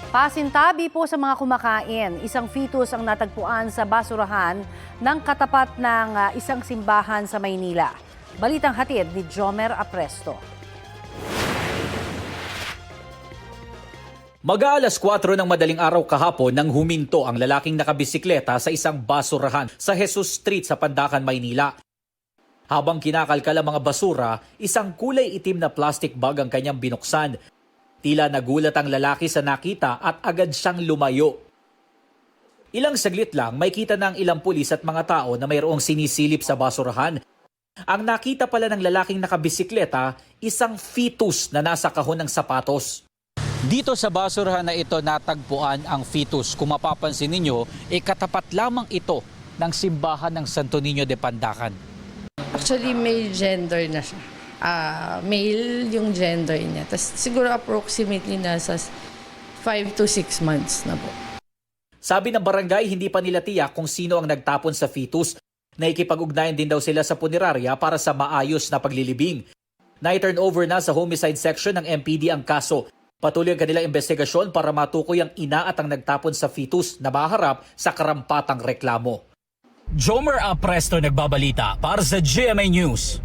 Pasintabi po sa mga kumakain, isang fetus ang natagpuan sa basurahan ng katapat ng isang simbahan sa Maynila. Balitang hatid ni Jomer Apresto. Mag-aalas 4 ng madaling araw kahapon nang huminto ang lalaking nakabisikleta sa isang basurahan sa Jesus Street sa Pandacan, Maynila. Habang kinakalkal ang mga basura, isang kulay itim na plastic bag ang kanyang binuksan. Tila nagulat ang lalaki sa nakita at agad siyang lumayo. Ilang saglit lang, may kita ng ilang pulis at mga tao na mayroong sinisilip sa basurahan. Ang nakita pala ng lalaking nakabisikleta, isang fetus na nasa kahon ng sapatos. Dito sa basurahan na ito natagpuan ang fetus. Kung mapapansin ninyo, katapat lamang ito ng simbahan ng Santo Niño de Pandacan. Actually, may gender na siya. Male yung gender niya. Tapos siguro approximately nasa 5 to 6 months na po. Sabi ng barangay, hindi pa nila tiyak kung sino ang nagtapon sa fetus. Naikipag-ugnayan din daw sila sa punerarya para sa maayos na paglilibing. Na-turn over na sa homicide section ng MPD ang kaso. Patuloy ang kanilang investigasyon para matukoy ang ina at ang nagtapon sa fetus na maharap sa karampatang reklamo. Jomer Apresto nagbabalita para sa GMA News.